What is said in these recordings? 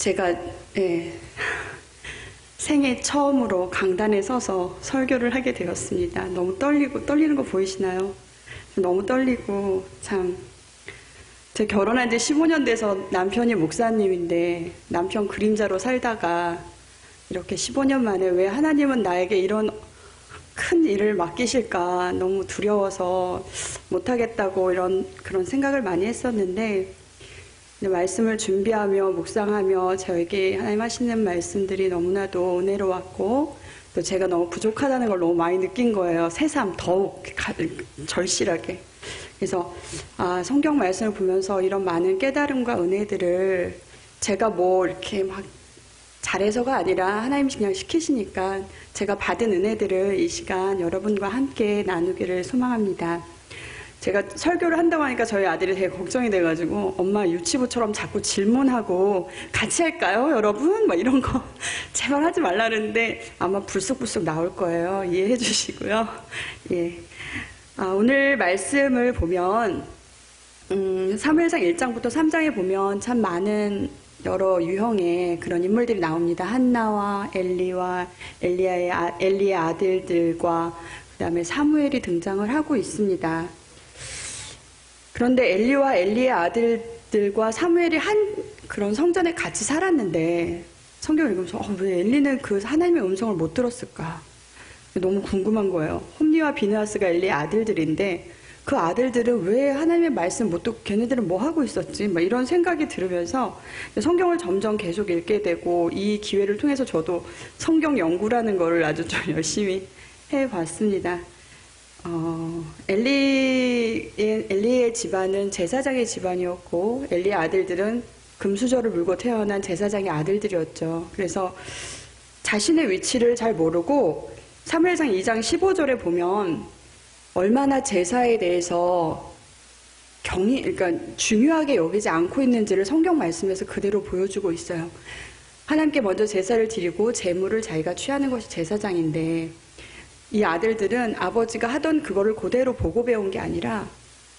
제가 생애 처음으로 강단에 서서 설교를 하게 되었습니다. 너무 떨리는 거 보이시나요? 너무 떨리고 참. 제가 결혼한 지 15년 돼서 남편이 목사님인데 남편 그림자로 살다가 이렇게 15년 만에 왜 하나님은 나에게 이런 큰 일을 맡기실까 너무 두려워서 못하겠다고 그런 생각을 많이 했었는데 말씀을 준비하며 묵상하며 저에게 하나님 하시는 말씀들이 너무나도 은혜로웠고 또 제가 너무 부족하다는 걸 너무 많이 느낀 거예요. 새삼 더욱 절실하게. 그래서 성경 말씀을 보면서 이런 많은 깨달음과 은혜들을 제가 뭐 이렇게 막 잘해서가 아니라 하나님이 그냥 시키시니까 제가 받은 은혜들을 이 시간 여러분과 함께 나누기를 소망합니다. 제가 설교를 한다고 하니까 저희 아들이 되게 걱정이 돼가지고 엄마 유치부처럼 자꾸 질문하고 같이 할까요 여러분? 막 이런 거 제발 하지 말라 그러는데 아마 불쑥불쑥 나올 거예요. 이해해 주시고요. 예. 오늘 말씀을 보면 사무엘상 1장부터 3장에 보면 참 많은 여러 유형의 그런 인물들이 나옵니다. 한나와 엘리와 엘리의 아들들과 그 다음에 사무엘이 등장을 하고 있습니다. 그런데 엘리와 엘리의 아들들과 사무엘이 한 그런 성전에 같이 살았는데 성경을 읽으면서 왜 엘리는 그 하나님의 음성을 못 들었을까? 너무 궁금한 거예요. 홈리와 비느하스가 엘리의 아들들인데 그 아들들은 왜 하나님의 말씀 못 듣고 걔네들은 뭐 하고 있었지? 막 이런 생각이 들으면서 성경을 점점 계속 읽게 되고 이 기회를 통해서 저도 성경 연구라는 거를 아주 좀 열심히 해봤습니다. 엘리의 집안은 제사장의 집안이었고 엘리의 아들들은 금수저를 물고 태어난 제사장의 아들들이었죠. 그래서 자신의 위치를 잘 모르고 사무엘상 2장 15절에 보면 얼마나 제사에 대해서 그러니까 중요하게 여기지 않고 있는지를 성경 말씀에서 그대로 보여주고 있어요. 하나님께 먼저 제사를 드리고 제물을 자기가 취하는 것이 제사장인데 이 아들들은 아버지가 하던 그거를 그대로 보고 배운 게 아니라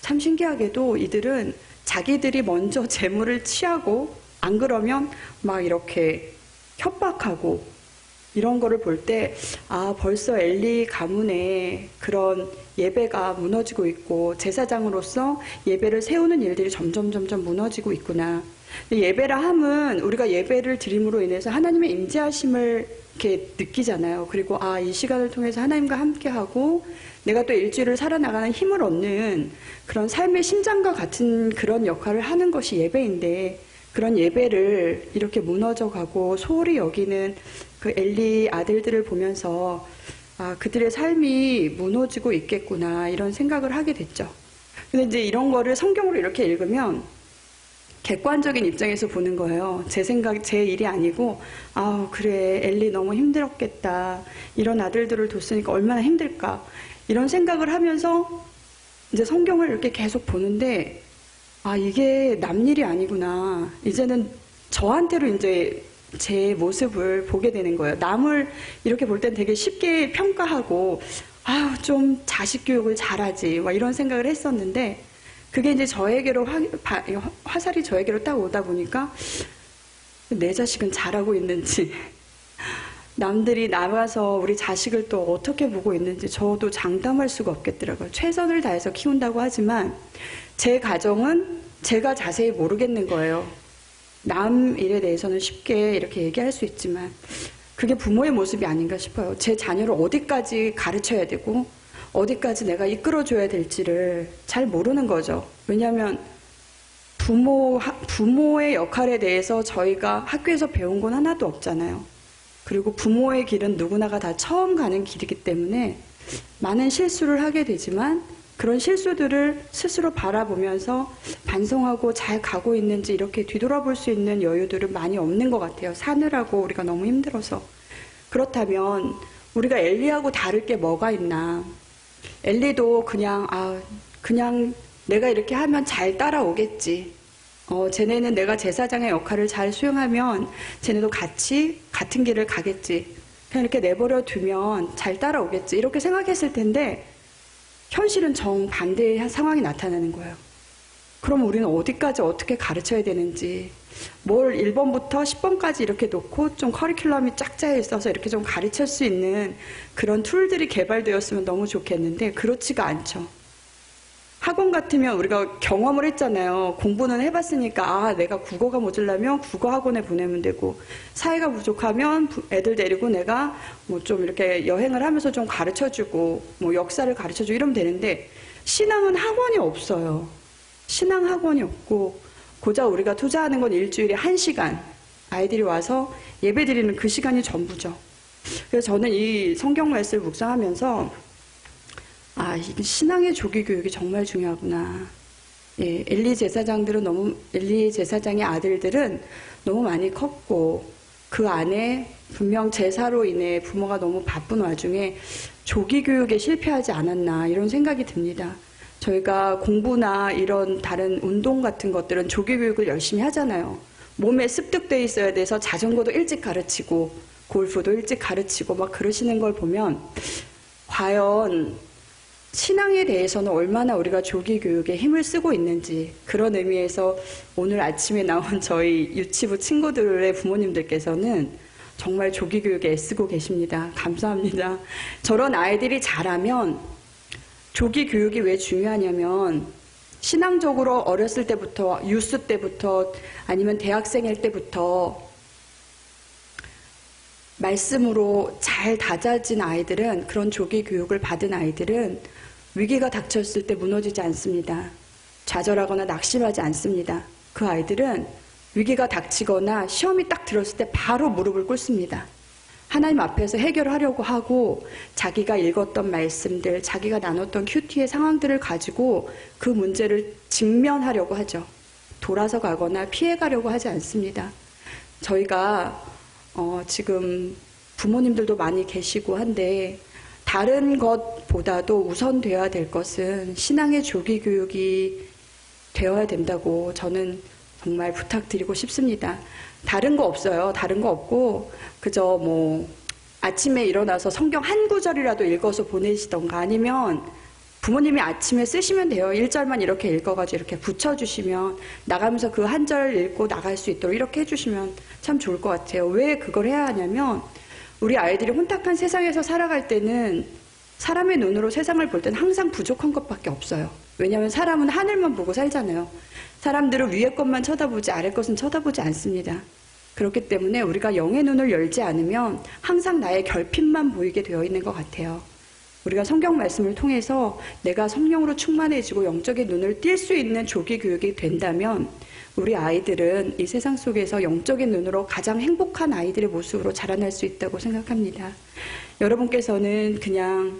참 신기하게도 이들은 자기들이 먼저 제물을 취하고 안 그러면 막 이렇게 협박하고 이런 거를 볼 때 벌써 엘리 가문에 그런 예배가 무너지고 있고 제사장으로서 예배를 세우는 일들이 점점 무너지고 있구나. 예배라 함은 우리가 예배를 드림으로 인해서 하나님의 임재하심을 이렇게 느끼잖아요. 그리고 이 시간을 통해서 하나님과 함께하고 내가 또 일주일을 살아나가는 힘을 얻는 그런 삶의 심장과 같은 그런 역할을 하는 것이 예배인데 그런 예배를 이렇게 무너져가고 소홀히 여기는 그 엘리 아들들을 보면서 그들의 삶이 무너지고 있겠구나 이런 생각을 하게 됐죠. 근데 이제 이런 거를 성경으로 이렇게 읽으면 객관적인 입장에서 보는 거예요. 제 생각, 제 일이 아니고 그래 엘리 너무 힘들었겠다. 이런 아들들을 뒀으니까 얼마나 힘들까. 이런 생각을 하면서 이제 성경을 이렇게 계속 보는데 이게 남 일이 아니구나. 이제는 저한테로 이제 제 모습을 보게 되는 거예요. 남을 이렇게 볼 땐 되게 쉽게 평가하고 좀 자식 교육을 잘하지 막 이런 생각을 했었는데 그게 이제 저에게로 화살이 저에게로 딱 오다 보니까 내 자식은 잘하고 있는지 남들이 나가서 우리 자식을 또 어떻게 보고 있는지 저도 장담할 수가 없겠더라고요. 최선을 다해서 키운다고 하지만 제 가정은 제가 자세히 모르겠는 거예요. 남 일에 대해서는 쉽게 이렇게 얘기할 수 있지만 그게 부모의 모습이 아닌가 싶어요. 제 자녀를 어디까지 가르쳐야 되고 어디까지 내가 이끌어줘야 될지를 잘 모르는 거죠. 왜냐하면 부모의 역할에 대해서 저희가 학교에서 배운 건 하나도 없잖아요. 그리고 부모의 길은 누구나가 다 처음 가는 길이기 때문에 많은 실수를 하게 되지만 그런 실수들을 스스로 바라보면서 반성하고 잘 가고 있는지 이렇게 뒤돌아볼 수 있는 여유들은 많이 없는 것 같아요. 사느라고 우리가 너무 힘들어서. 그렇다면 우리가 엘리하고 다를 게 뭐가 있나. 엘리도 그냥 내가 이렇게 하면 잘 따라오겠지. 쟤네는 내가 제사장의 역할을 잘 수행하면 쟤네도 같은 길을 가겠지. 그냥 이렇게 내버려 두면 잘 따라오겠지. 이렇게 생각했을 텐데 현실은 정반대의 상황이 나타나는 거예요. 그럼 우리는 어디까지 어떻게 가르쳐야 되는지 뭘 1번부터 10번까지 이렇게 놓고 좀 커리큘럼이 쫙 짜여 있어서 이렇게 좀 가르칠 수 있는 그런 툴들이 개발되었으면 너무 좋겠는데 그렇지가 않죠. 학원 같으면 우리가 경험을 했잖아요. 공부는 해봤으니까 아 내가 국어가 모자라면 국어 학원에 보내면 되고 사회가 부족하면 애들 데리고 내가 뭐 좀 이렇게 여행을 하면서 좀 가르쳐주고 뭐 역사를 가르쳐주고 이러면 되는데 신앙은 학원이 없어요. 신앙 학원이 없고 고작 우리가 투자하는 건 일주일에 1시간 아이들이 와서 예배 드리는 그 시간이 전부죠. 그래서 저는 이 성경 말씀을 묵상하면서 아, 신앙의 조기 교육이 정말 중요하구나. 예, 엘리 제사장의 아들들은 너무 많이 컸고 그 안에 분명 제사로 인해 부모가 너무 바쁜 와중에 조기 교육에 실패하지 않았나 이런 생각이 듭니다. 저희가 공부나 이런 다른 운동 같은 것들은 조기 교육을 열심히 하잖아요. 몸에 습득돼 있어야 돼서 자전거도 일찍 가르치고 골프도 일찍 가르치고 막 그러시는 걸 보면 과연 신앙에 대해서는 얼마나 우리가 조기 교육에 힘을 쓰고 있는지 그런 의미에서 오늘 아침에 나온 저희 유치부 친구들의 부모님들께서는 정말 조기 교육에 애쓰고 계십니다. 감사합니다. 저런 아이들이 자라면 조기 교육이 왜 중요하냐면 신앙적으로 어렸을 때부터 유스 때부터 아니면 대학생일 때부터 말씀으로 잘 다져진 아이들은 그런 조기 교육을 받은 아이들은 위기가 닥쳤을 때 무너지지 않습니다. 좌절하거나 낙심하지 않습니다. 그 아이들은 위기가 닥치거나 시험이 딱 들었을 때 바로 무릎을 꿇습니다. 하나님 앞에서 해결하려고 하고 자기가 읽었던 말씀들, 자기가 나눴던 큐티의 상황들을 가지고 그 문제를 직면하려고 하죠. 돌아서 가거나 피해가려고 하지 않습니다. 저희가 지금 부모님들도 많이 계시고 한데 다른 것보다도 우선되어야 될 것은 신앙의 조기 교육이 되어야 된다고 저는 정말 부탁드리고 싶습니다. 다른 거 없어요. 다른 거 없고 그저 뭐 아침에 일어나서 성경 한 구절이라도 읽어서 보내시던가 아니면 부모님이 아침에 쓰시면 돼요. 1절만 이렇게 읽어가지고 이렇게 붙여주시면 나가면서 그 한 절 읽고 나갈 수 있도록 이렇게 해주시면 참 좋을 것 같아요. 왜 그걸 해야 하냐면 우리 아이들이 혼탁한 세상에서 살아갈 때는 사람의 눈으로 세상을 볼 때는 항상 부족한 것밖에 없어요. 왜냐하면 사람은 하늘만 보고 살잖아요. 사람들은 위에 것만 쳐다보지 아래 것은 쳐다보지 않습니다. 그렇기 때문에 우리가 영의 눈을 열지 않으면 항상 나의 결핍만 보이게 되어 있는 것 같아요. 우리가 성경 말씀을 통해서 내가 성령으로 충만해지고 영적인 눈을 띌 수 있는 조기 교육이 된다면 우리 아이들은 이 세상 속에서 영적인 눈으로 가장 행복한 아이들의 모습으로 자라날 수 있다고 생각합니다. 여러분께서는 그냥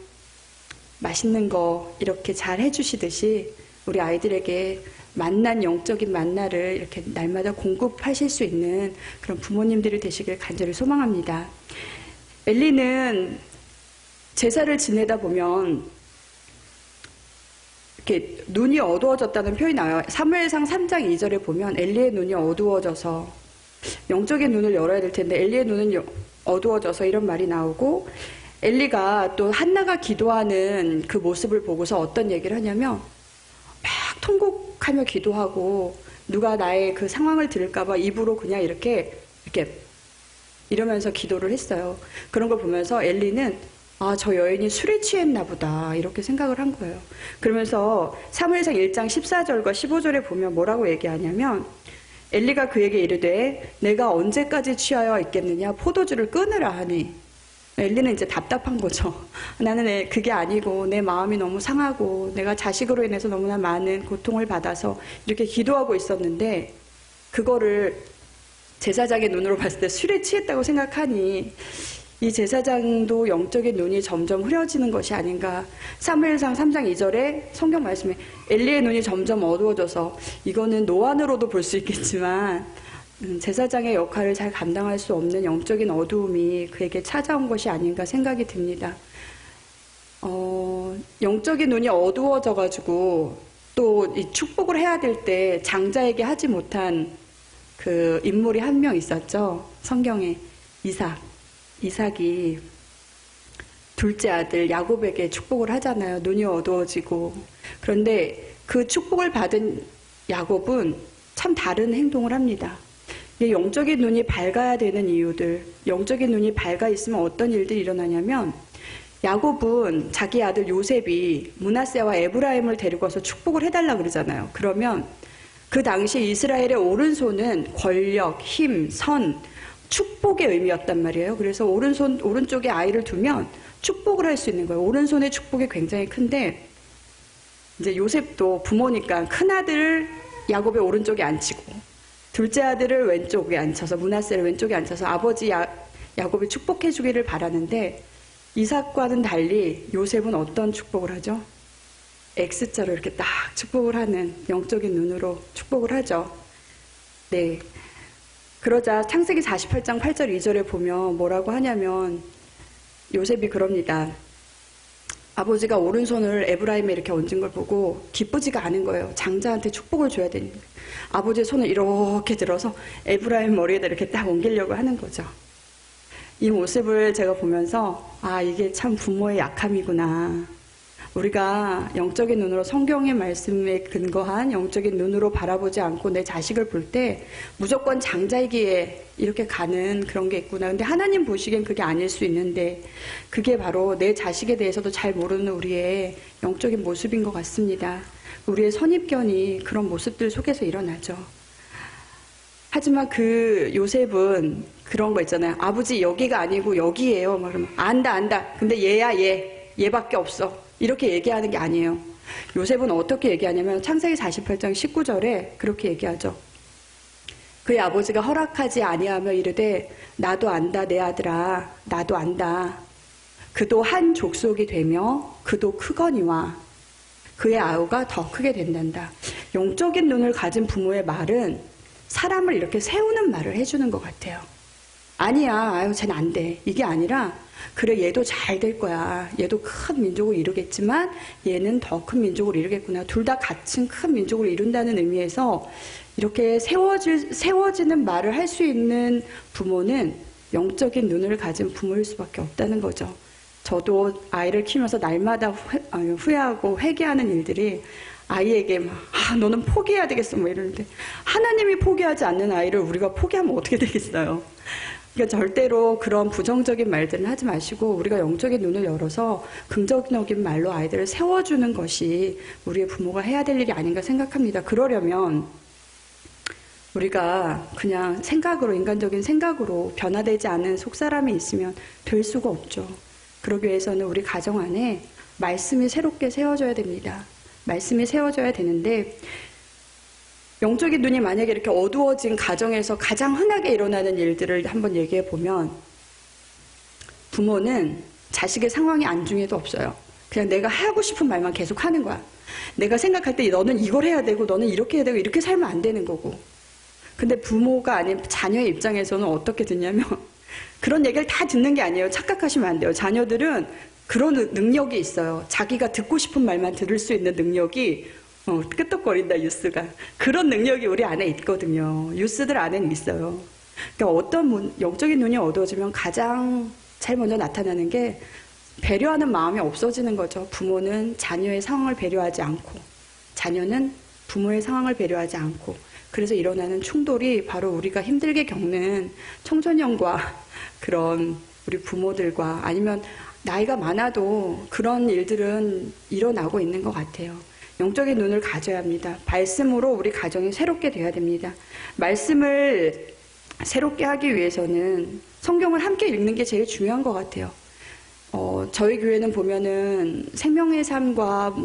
맛있는 거 이렇게 잘 해주시듯이 우리 아이들에게 만난 영적인 만나를 이렇게 날마다 공급하실 수 있는 그런 부모님들이 되시길 간절히 소망합니다. 엘리는 제사를 지내다 보면 이렇게 눈이 어두워졌다는 표현이 나와요. 사무엘상 3장 2절에 보면 엘리의 눈이 어두워져서 영적인 눈을 열어야 될 텐데 엘리의 눈은 어두워져서 이런 말이 나오고 엘리가 또 한나가 기도하는 그 모습을 보고서 어떤 얘기를 하냐면 막 통곡하며 기도하고 누가 나의 그 상황을 들을까봐 입으로 그냥 이렇게 이러면서 기도를 했어요. 그런 걸 보면서 엘리는 아, 저 여인이 술에 취했나 보다 이렇게 생각을 한 거예요. 그러면서 사무엘상 1장 14절과 15절에 보면 뭐라고 얘기하냐면 엘리가 그에게 이르되 내가 언제까지 취하여 있겠느냐 포도주를 끊으라 하니 엘리는 이제 답답한 거죠. 나는 그게 아니고 내 마음이 너무 상하고 내가 자식으로 인해서 너무나 많은 고통을 받아서 이렇게 기도하고 있었는데 그거를 제사장의 눈으로 봤을 때 술에 취했다고 생각하니 이 제사장도 영적인 눈이 점점 흐려지는 것이 아닌가. 사무엘상 3장 2절에 성경 말씀에 엘리의 눈이 점점 어두워져서 이거는 노안으로도 볼 수 있겠지만 제사장의 역할을 잘 감당할 수 없는 영적인 어두움이 그에게 찾아온 것이 아닌가 생각이 듭니다. 영적인 눈이 어두워져가지고 또 이 축복을 해야 될 때 장자에게 하지 못한 그 인물이 한 명 있었죠. 성경에 이삭이 둘째 아들 야곱에게 축복을 하잖아요. 눈이 어두워지고. 그런데 그 축복을 받은 야곱은 참 다른 행동을 합니다. 이게 영적인 눈이 밝아야 되는 이유들, 영적인 눈이 밝아 있으면 어떤 일들이 일어나냐면, 야곱은 자기 아들 요셉이 므낫세와 에브라임을 데리고 와서 축복을 해달라 그러잖아요. 그러면 그 당시 이스라엘의 오른손은 권력, 힘, 선, 축복의 의미였단 말이에요. 그래서 오른쪽에 아이를 두면 축복을 할 수 있는 거예요. 오른손의 축복이 굉장히 큰데, 이제 요셉도 부모니까 큰 아들을 야곱의 오른쪽에 앉히고, 둘째 아들을 왼쪽에 앉혀서, 므낫세를 왼쪽에 앉혀서 아버지 야곱이 축복해 주기를 바라는데, 이삭과는 달리 요셉은 어떤 축복을 하죠? X자로 이렇게 딱 축복을 하는, 영적인 눈으로 축복을 하죠. 네. 그러자 창세기 48장 8절 2절에 보면 뭐라고 하냐면, 요셉이 그럽니다. 아버지가 오른손을 에브라임에 이렇게 얹은 걸 보고 기쁘지가 않은 거예요. 장자한테 축복을 줘야 되니까. 아버지의 손을 이렇게 들어서 에브라임 머리에다 이렇게 딱 옮기려고 하는 거죠. 이 모습을 제가 보면서, 아, 이게 참 부모의 약함이구나. 우리가 영적인 눈으로, 성경의 말씀에 근거한 영적인 눈으로 바라보지 않고 내 자식을 볼 때 무조건 장자이기에 이렇게 가는 그런 게 있구나. 근데 하나님 보시기엔 그게 아닐 수 있는데, 그게 바로 내 자식에 대해서도 잘 모르는 우리의 영적인 모습인 것 같습니다. 우리의 선입견이 그런 모습들 속에서 일어나죠. 하지만 그 요셉은 그런 거 있잖아요. 아버지 여기가 아니고 여기예요. 막 그러면 안다. 근데 얘야 얘밖에 없어. 이렇게 얘기하는 게 아니에요. 요셉은 어떻게 얘기하냐면 창세기 48장 19절에 그렇게 얘기하죠. 그의 아버지가 허락하지 아니하며 이르되 나도 안다 내 아들아 나도 안다. 그도 한 족속이 되며 그도 크거니와 그의 아우가 더 크게 된단다. 영적인 눈을 가진 부모의 말은 사람을 이렇게 세우는 말을 해주는 것 같아요. 아니야, 아유, 쟤는 안 돼. 이게 아니라, 그래, 얘도 잘 될 거야. 얘도 큰 민족을 이루겠지만, 얘는 더 큰 민족을 이루겠구나. 둘 다 같은 큰 민족을 이룬다는 의미에서, 이렇게 세워지는 말을 할 수 있는 부모는 영적인 눈을 가진 부모일 수밖에 없다는 거죠. 저도 아이를 키우면서 날마다 후회하고 회개하는 일들이 아이에게 막, 너는 포기해야 되겠어, 뭐 이러는데, 하나님이 포기하지 않는 아이를 우리가 포기하면 어떻게 되겠어요? 그러니까 절대로 그런 부정적인 말들은 하지 마시고, 우리가 영적인 눈을 열어서 긍정적인 말로 아이들을 세워주는 것이 우리의 부모가 해야 될 일이 아닌가 생각합니다. 그러려면, 우리가 그냥 인간적인 생각으로 변화되지 않은 속사람이 있으면 될 수가 없죠. 그러기 위해서는 우리 가정 안에 말씀이 새롭게 세워져야 됩니다. 말씀이 세워져야 되는데, 영적인 눈이 만약에 이렇게 어두워진 가정에서 가장 흔하게 일어나는 일들을 한번 얘기해 보면, 부모는 자식의 상황이 안중에도 없어요. 그냥 내가 하고 싶은 말만 계속 하는 거야. 내가 생각할 때 너는 이걸 해야 되고 너는 이렇게 해야 되고 이렇게 살면 안 되는 거고. 근데 부모가 아닌 자녀의 입장에서는 어떻게 듣냐면, 그런 얘기를 다 듣는 게 아니에요. 착각하시면 안 돼요. 자녀들은 그런 능력이 있어요. 자기가 듣고 싶은 말만 들을 수 있는 능력이 끄떡거린다, 뉴스가. 그런 능력이 우리 안에 있거든요. 뉴스들 안에는 있어요. 그러니까 어떤 영적인 눈이 어두워지면 가장 제일 먼저 나타나는 게 배려하는 마음이 없어지는 거죠. 부모는 자녀의 상황을 배려하지 않고, 자녀는 부모의 상황을 배려하지 않고, 그래서 일어나는 충돌이 바로 우리가 힘들게 겪는 청소년과 그런 우리 부모들과, 아니면 나이가 많아도 그런 일들은 일어나고 있는 것 같아요. 영적인 눈을 가져야 합니다. 말씀으로 우리 가정이 새롭게 되어야 됩니다. 말씀을 새롭게 하기 위해서는 성경을 함께 읽는 게 제일 중요한 것 같아요. 저희 교회는 보면은 생명의 삶과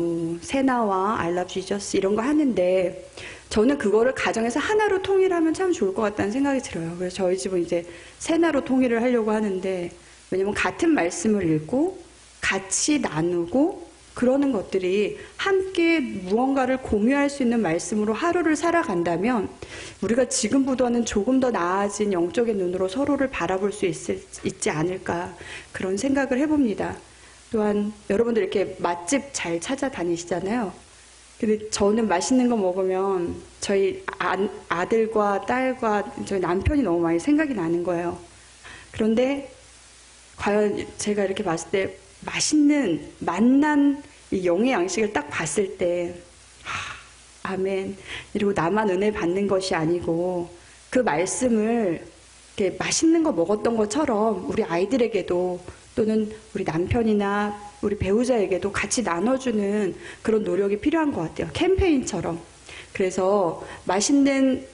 세나와 I love Jesus 이런 거 하는데, 저는 그거를 가정에서 하나로 통일하면 참 좋을 것 같다는 생각이 들어요. 그래서 저희 집은 이제 세나로 통일을 하려고 하는데, 왜냐면 같은 말씀을 읽고 같이 나누고 그러는 것들이 함께 무언가를 공유할 수 있는 말씀으로 하루를 살아간다면, 우리가 지금보다는 조금 더 나아진 영적인 눈으로 서로를 바라볼 수 있지 않을까, 그런 생각을 해봅니다. 또한 여러분들 이렇게 맛집 잘 찾아다니시잖아요. 근데 저는 맛있는 거 먹으면 저희 아들과 딸과 저희 남편이 너무 많이 생각이 나는 거예요. 그런데 과연 제가 이렇게 봤을 때 맛있는 맛난 이 영의 양식을 딱 봤을 때, 아멘, 이러고 나만 은혜 받는 것이 아니고 그 말씀을 이렇게 맛있는 거 먹었던 것처럼 우리 아이들에게도 또는 우리 남편이나 우리 배우자에게도 같이 나눠주는 그런 노력이 필요한 것 같아요. 캠페인처럼. 그래서 맛있는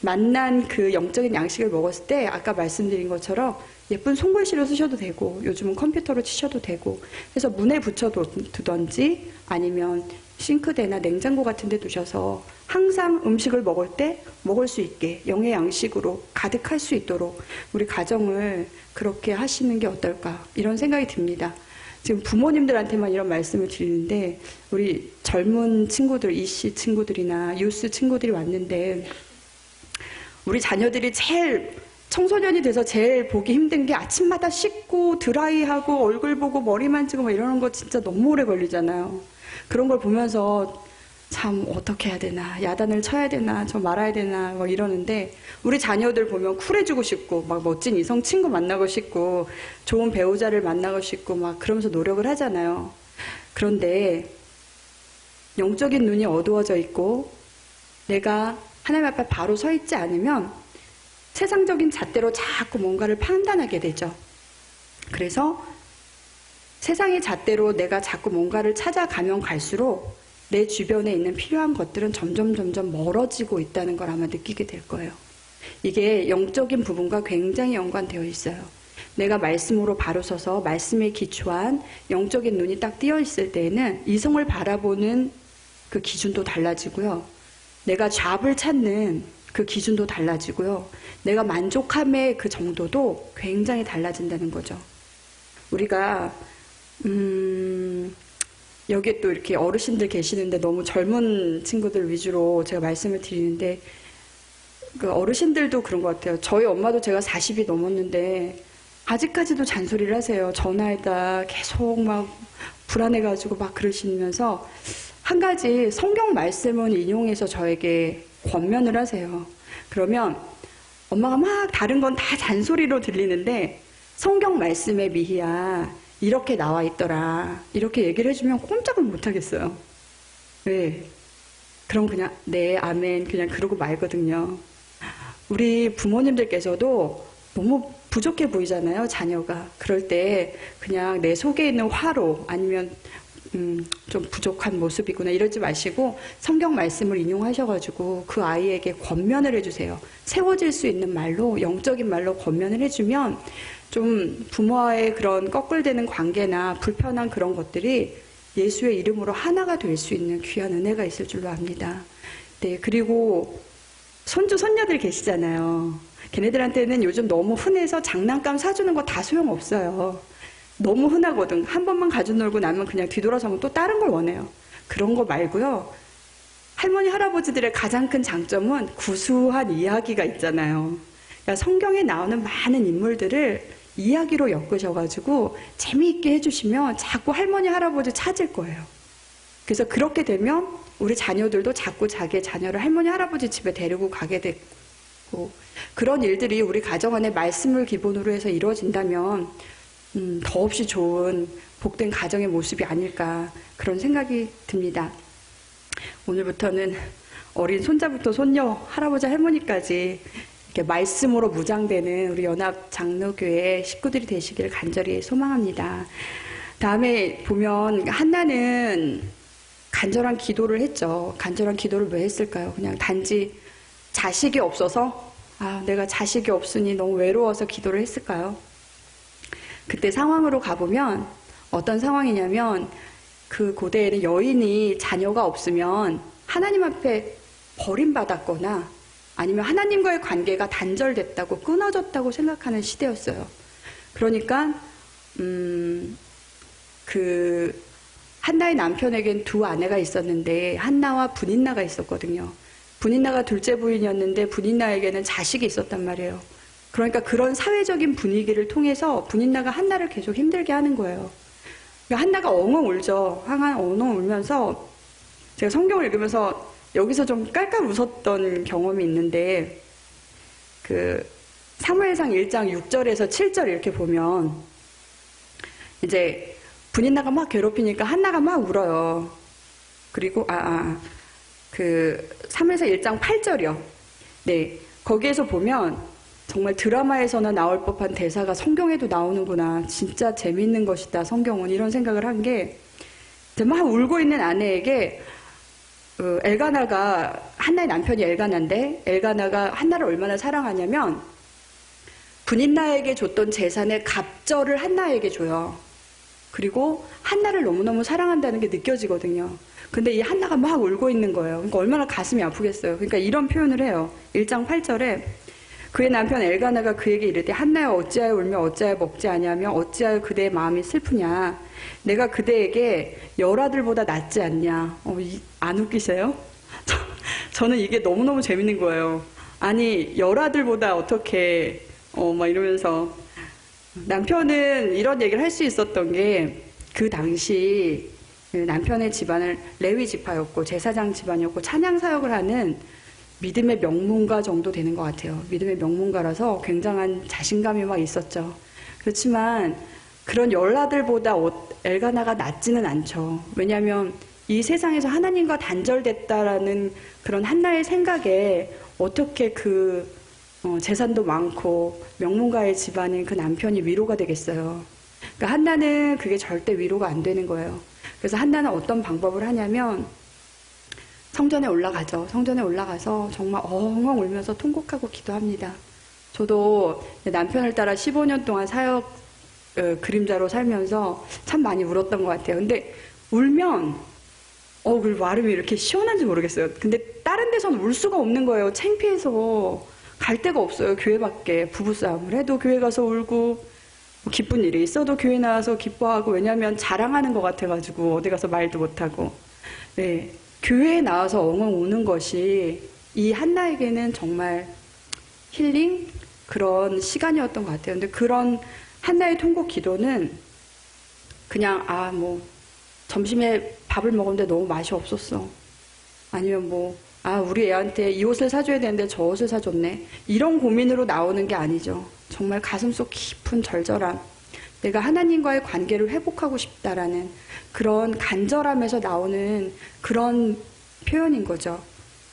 맛난 그 영적인 양식을 먹었을 때 아까 말씀드린 것처럼 예쁜 손글씨로 쓰셔도 되고 요즘은 컴퓨터로 치셔도 되고 해서 문에 붙여두던지 아니면 싱크대나 냉장고 같은 데 두셔서 항상 음식을 먹을 때 먹을 수 있게 영의 양식으로 가득할 수 있도록 우리 가정을 그렇게 하시는 게 어떨까 이런 생각이 듭니다. 지금 부모님들한테만 이런 말씀을 드리는데 우리 젊은 친구들, 이씨 친구들이나 유스 친구들이 왔는데 우리 자녀들이 제일 청소년이 돼서 제일 보기 힘든 게 아침마다 씻고 드라이하고 얼굴 보고 머리 만지고 막 이러는 거 진짜 너무 오래 걸리잖아요. 그런 걸 보면서 참 어떻게 해야 되나, 야단을 쳐야 되나, 저 말아야 되나 막 이러는데 우리 자녀들 보면 쿨해지고 싶고 막 멋진 이성 친구 만나고 싶고 좋은 배우자를 만나고 싶고 막 그러면서 노력을 하잖아요. 그런데 영적인 눈이 어두워져 있고 내가 하나님 앞에 바로 서 있지 않으면 세상적인 잣대로 자꾸 뭔가를 판단하게 되죠. 그래서 세상의 잣대로 내가 자꾸 뭔가를 찾아가면 갈수록 내 주변에 있는 필요한 것들은 점점 멀어지고 있다는 걸 아마 느끼게 될 거예요. 이게 영적인 부분과 굉장히 연관되어 있어요. 내가 말씀으로 바로 서서 말씀에 기초한 영적인 눈이 딱 띄어 있을 때에는 이성을 바라보는 그 기준도 달라지고요. 내가 잡을 찾는 그 기준도 달라지고요. 내가 만족함의 그 정도도 굉장히 달라진다는 거죠. 우리가 여기에 또 이렇게 어르신들 계시는데 너무 젊은 친구들 위주로 제가 말씀을 드리는데 그 어르신들도 그런 것 같아요. 저희 엄마도 제가 40이 넘었는데 아직까지도 잔소리를 하세요. 전화에다 계속 막 불안해가지고 막 그러시면서 한 가지 성경 말씀은 인용해서 저에게 권면을 하세요. 그러면 엄마가 막 다른 건 다 잔소리로 들리는데 성경 말씀에 미희야 이렇게 나와 있더라 이렇게 얘기를 해주면 꼼짝을 못 하겠어요. 왜? 그럼 그냥 네 아멘 그냥 그러고 말거든요. 우리 부모님들께서도 너무 부족해 보이잖아요, 자녀가. 그럴 때 그냥 내 속에 있는 화로 아니면 좀 부족한 모습이구나 이러지 마시고 성경 말씀을 인용하셔가지고 그 아이에게 권면을 해주세요. 세워질 수 있는 말로, 영적인 말로 권면을 해주면 좀 부모와의 그런 꺼끌대는 관계나 불편한 그런 것들이 예수의 이름으로 하나가 될 수 있는 귀한 은혜가 있을 줄로 압니다. 네, 그리고 손주, 손녀들 계시잖아요. 걔네들한테는 요즘 너무 흔해서 장난감 사주는 거 다 소용없어요. 너무 흔하거든. 한 번만 가지고 놀고 나면 그냥 뒤돌아서면 또 다른 걸 원해요. 그런 거 말고요. 할머니, 할아버지들의 가장 큰 장점은 구수한 이야기가 있잖아요. 그러니까 성경에 나오는 많은 인물들을 이야기로 엮으셔가지고 재미있게 해주시면 자꾸 할머니, 할아버지 찾을 거예요. 그래서 그렇게 되면 우리 자녀들도 자꾸 자기의 자녀를 할머니, 할아버지 집에 데리고 가게 되고 그런 일들이 우리 가정 안에 말씀을 기본으로 해서 이루어진다면 더없이 좋은 복된 가정의 모습이 아닐까 그런 생각이 듭니다. 오늘부터는 어린 손자부터 손녀, 할아버지, 할머니까지 이렇게 말씀으로 무장되는 우리 연합 장로교회 식구들이 되시길 간절히 소망합니다. 다음에 보면 한나는 간절한 기도를 했죠. 간절한 기도를 왜 했을까요? 그냥 단지 자식이 없어서 내가 자식이 없으니 너무 외로워서 기도를 했을까요? 그때 상황으로 가보면 어떤 상황이냐면 그 고대에는 여인이 자녀가 없으면 하나님 앞에 버림받았거나 아니면 하나님과의 관계가 단절됐다고 끊어졌다고 생각하는 시대였어요. 그러니까 그 한나의 남편에겐 두 아내가 있었는데 한나와 분인나가 있었거든요. 분인나가 둘째 부인이었는데 분인나에게는 자식이 있었단 말이에요. 그러니까 그런 사회적인 분위기를 통해서 분인나가 한나를 계속 힘들게 하는 거예요. 그러니까 한나가 엉엉 울죠. 엉엉 울면서 제가 성경을 읽으면서 여기서 좀 깔깔 웃었던 경험이 있는데 그 사무엘상 1장 6절에서 7절 이렇게 보면 이제 분인나가 막 괴롭히니까 한나가 막 울어요. 그리고 그 사무엘상 1장 8절이요. 네. 거기에서 보면 정말 드라마에서나 나올 법한 대사가 성경에도 나오는구나. 진짜 재밌는 것이다, 성경은. 이런 생각을 한 게, 막 울고 있는 아내에게 엘가나가, 한나의 남편이 엘가나인데, 엘가나가 한나를 얼마나 사랑하냐면 분인나에게 줬던 재산의 갑절을 한나에게 줘요. 그리고 한나를 너무너무 사랑한다는 게 느껴지거든요. 근데 이 한나가 막 울고 있는 거예요. 그러니까 얼마나 가슴이 아프겠어요. 그러니까 이런 표현을 해요. 1장 8절에 그의 남편 엘가나가 그에게 이르되 한나여 어찌하여 울며 어찌하여 먹지 아니하며 어찌하여 그대의 마음이 슬프냐. 내가 그대에게 열아들보다 낫지 않냐. 안 웃기세요? 저는 이게 너무너무 재밌는 거예요. 아니 열아들보다 어떻게 막 이러면서 남편은 이런 얘기를 할 수 있었던 게 그 당시 남편의 집안은 레위 지파였고 제사장 집안이었고 찬양 사역을 하는 믿음의 명문가 정도 되는 것 같아요. 믿음의 명문가라서 굉장한 자신감이 막 있었죠. 그렇지만 그런 열아들보다 엘가나가 낫지는 않죠. 왜냐하면 이 세상에서 하나님과 단절됐다라는 그런 한나의 생각에 어떻게 재산도 많고 명문가의 집안인 그 남편이 위로가 되겠어요. 그러니까 한나는 그게 절대 위로가 안 되는 거예요. 그래서 한나는 어떤 방법을 하냐면 성전에 올라가죠. 성전에 올라가서 정말 엉엉 울면서 통곡하고 기도합니다. 저도 남편을 따라 15년 동안 사역 그림자로 살면서 참 많이 울었던 것 같아요. 근데 울면 그 마음이 이렇게 시원한지 모르겠어요. 근데 다른 데서는 울 수가 없는 거예요. 창피해서 갈 데가 없어요. 교회밖에. 부부싸움을 해도 교회 가서 울고 기쁜 일이 있어도 교회 나와서 기뻐하고 왜냐하면 자랑하는 것 같아가지고 어디 가서 말도 못하고 네, 교회에 나와서 엉엉 우는 것이 이 한나에게는 정말 힐링 그런 시간이었던 것 같아요. 근데 그런 한나의 통곡 기도는 그냥 점심에 밥을 먹었는데 너무 맛이 없었어. 아니면 우리 애한테 이 옷을 사줘야 되는데 저 옷을 사줬네. 이런 고민으로 나오는 게 아니죠. 정말 가슴속 깊은 절절함. 내가 하나님과의 관계를 회복하고 싶다라는 그런 간절함에서 나오는 그런 표현인 거죠.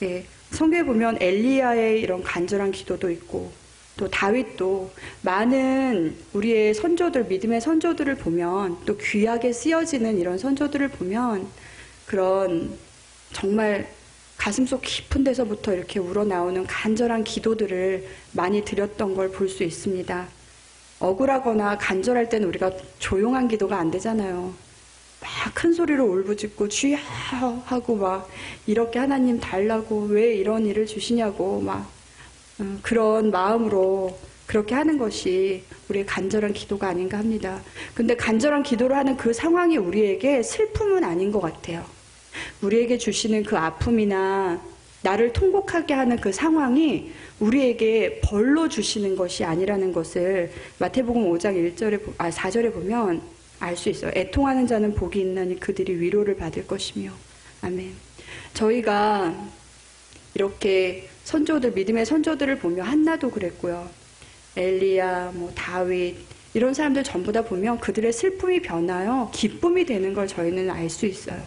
예, 성경에 보면 엘리야의 이런 간절한 기도도 있고 또 다윗도 많은 우리의 선조들, 믿음의 선조들을 보면 또 귀하게 쓰여지는 이런 선조들을 보면 그런 정말 가슴속 깊은 데서부터 이렇게 우러나오는 간절한 기도들을 많이 드렸던 걸 볼 수 있습니다. 억울하거나 간절할 때는 우리가 조용한 기도가 안 되잖아요. 막 큰 소리로 울부짖고 주야 하고 막 이렇게 하나님 달라고 왜 이런 일을 주시냐고 막 그런 마음으로 그렇게 하는 것이 우리의 간절한 기도가 아닌가 합니다. 근데 간절한 기도를 하는 그 상황이 우리에게 슬픔은 아닌 것 같아요. 우리에게 주시는 그 아픔이나 나를 통곡하게 하는 그 상황이 우리에게 벌로 주시는 것이 아니라는 것을 마태복음 5장 4절에 보면 알 수 있어요. 애통하는 자는 복이 있나니 그들이 위로를 받을 것이며. 아멘. 저희가 이렇게 선조들, 믿음의 선조들을 보며 한나도 그랬고요. 엘리야, 다윗 이런 사람들 전부 다 보면 그들의 슬픔이 변하여 기쁨이 되는 걸 저희는 알 수 있어요.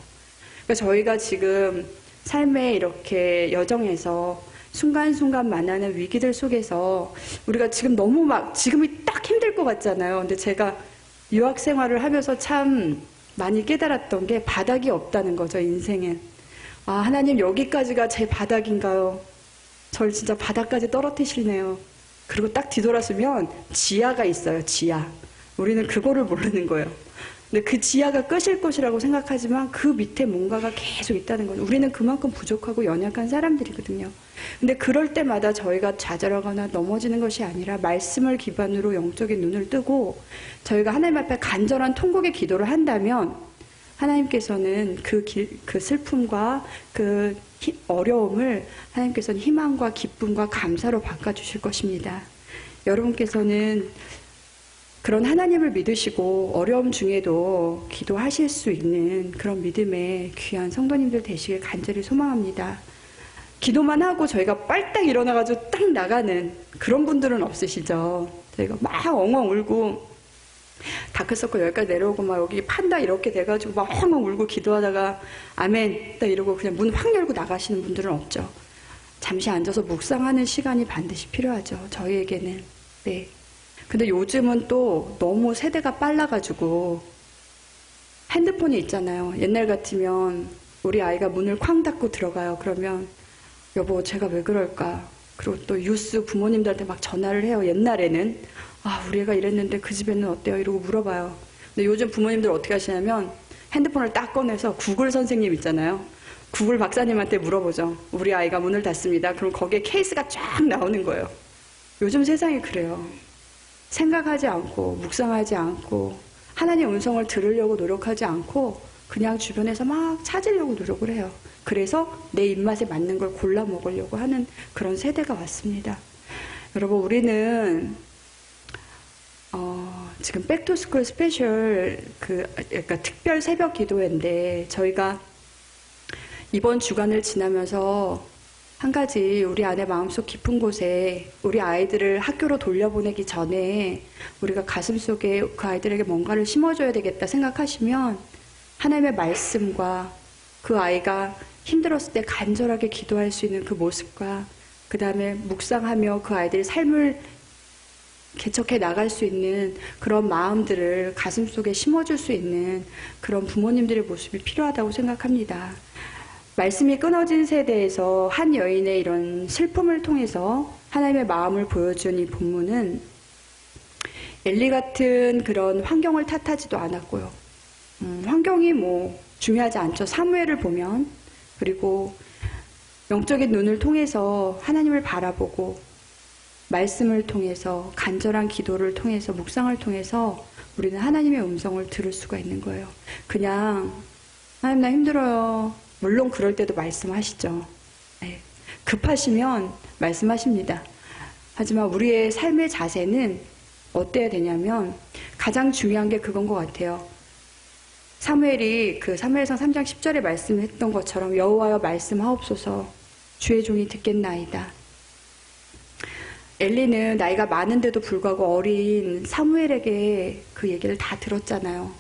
그러니까 저희가 지금 삶의 이렇게 여정에서 순간순간 만나는 위기들 속에서 우리가 지금 너무 지금이 딱 힘들 것 같잖아요. 근데 제가 유학 생활을 하면서 참 많이 깨달았던 게 바닥이 없다는 거죠, 인생엔. 하나님 여기까지가 제 바닥인가요? 저를 진짜 바닥까지 떨어뜨리시네요. 그리고 딱 뒤돌아서면 지하가 있어요, 지하. 우리는 그거를 모르는 거예요. 근데 그 지하가 끝일 것이라고 생각하지만 그 밑에 뭔가가 계속 있다는 거죠. 우리는 그만큼 부족하고 연약한 사람들이거든요. 근데 그럴 때마다 저희가 좌절하거나 넘어지는 것이 아니라 말씀을 기반으로 영적인 눈을 뜨고 저희가 하나님 앞에 간절한 통곡의 기도를 한다면 하나님께서는 그 슬픔과 그 어려움을 하나님께서는 희망과 기쁨과 감사로 바꿔주실 것입니다. 여러분께서는 그런 하나님을 믿으시고 어려움 중에도 기도하실 수 있는 그런 믿음의 귀한 성도님들 되시길 간절히 소망합니다. 기도만 하고 저희가 빨딱 일어나가지고 딱 나가는 그런 분들은 없으시죠? 저희가 막 엉엉 울고 다크서클 여기까지 내려오고 막 여기 판다 이렇게 돼가지고 막 엉엉 울고 기도하다가 아멘 딱 이러고 그냥 문 확 열고 나가시는 분들은 없죠. 잠시 앉아서 묵상하는 시간이 반드시 필요하죠. 저희에게는. 네. 근데 요즘은 또 너무 세대가 빨라가지고 핸드폰이 있잖아요. 옛날 같으면 우리 아이가 문을 쾅 닫고 들어가요. 그러면 여보 제가 왜 그럴까? 그리고 또 뉴스 부모님들한테 막 전화를 해요. 옛날에는 우리 애가 이랬는데 그 집에는 어때요? 이러고 물어봐요. 근데 요즘 부모님들 어떻게 하시냐면 핸드폰을 딱 꺼내서 구글 선생님 있잖아요. 구글 박사님한테 물어보죠. 우리 아이가 문을 닫습니다. 그럼 거기에 케이스가 쫙 나오는 거예요. 요즘 세상이 그래요. 생각하지 않고 묵상하지 않고 하나님의 음성을 들으려고 노력하지 않고 그냥 주변에서 막 찾으려고 노력을 해요. 그래서 내 입맛에 맞는 걸 골라 먹으려고 하는 그런 세대가 왔습니다. 여러분 우리는 지금 백투스쿨 스페셜 그러니까 특별 새벽 기도회인데 저희가 이번 주간을 지나면서 한 가지 우리 안에 마음속 깊은 곳에 우리 아이들을 학교로 돌려보내기 전에 우리가 가슴속에 그 아이들에게 뭔가를 심어줘야 되겠다 생각하시면 하나님의 말씀과 그 아이가 힘들었을 때 간절하게 기도할 수 있는 그 모습과 그 다음에 묵상하며 그 아이들의 삶을 개척해 나갈 수 있는 그런 마음들을 가슴속에 심어줄 수 있는 그런 부모님들의 모습이 필요하다고 생각합니다. 말씀이 끊어진 세대에서 한 여인의 이런 슬픔을 통해서 하나님의 마음을 보여준 이 본문은 엘리 같은 그런 환경을 탓하지도 않았고요. 환경이 뭐 중요하지 않죠. 사무엘을 보면 그리고 영적인 눈을 통해서 하나님을 바라보고 말씀을 통해서 간절한 기도를 통해서 묵상을 통해서 우리는 하나님의 음성을 들을 수가 있는 거예요. 그냥 하나님 나 힘들어요. 물론 그럴 때도 말씀하시죠. 네. 급하시면 말씀하십니다. 하지만 우리의 삶의 자세는 어때야 되냐면 가장 중요한 게 그건 것 같아요. 사무엘이 그 사무엘상 3장 10절에 말씀했던 것처럼 여호와여 말씀하옵소서 주의 종이 듣겠나이다. 엘리는 나이가 많은데도 불구하고 어린 사무엘에게 그 얘기를 다 들었잖아요.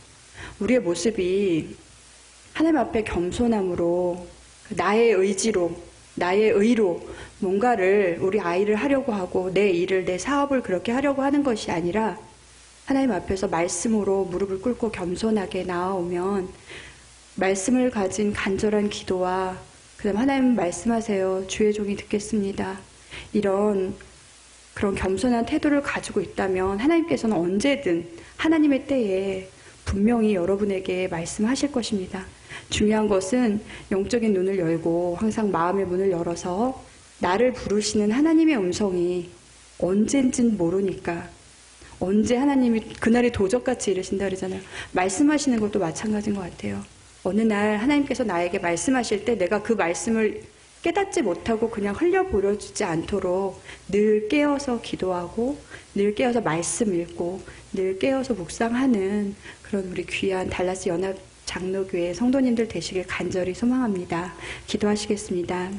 우리의 모습이 하나님 앞에 겸손함으로 나의 의지로 나의 의로 뭔가를 우리 아이를 하려고 하고 내 일을 내 사업을 그렇게 하려고 하는 것이 아니라 하나님 앞에서 말씀으로 무릎을 꿇고 겸손하게 나아오면 말씀을 가진 간절한 기도와 그 다음 하나님 말씀하세요. 주의 종이 듣겠습니다. 이런 그런 겸손한 태도를 가지고 있다면 하나님께서는 언제든 하나님의 때에 분명히 여러분에게 말씀하실 것입니다. 중요한 것은 영적인 눈을 열고 항상 마음의 문을 열어서 나를 부르시는 하나님의 음성이 언젠진 모르니까 언제 하나님이 그날이 도적같이 이르신다 그러잖아요. 말씀하시는 것도 마찬가지인 것 같아요. 어느 날 하나님께서 나에게 말씀하실 때 내가 그 말씀을 깨닫지 못하고 그냥 흘려보내주지 않도록 늘 깨어서 기도하고 늘 깨어서 말씀 읽고 늘 깨어서 묵상하는 그런 우리 귀한 달라스 연합 장로교회 성도님들 되시길 간절히 소망합니다. 기도하시겠습니다.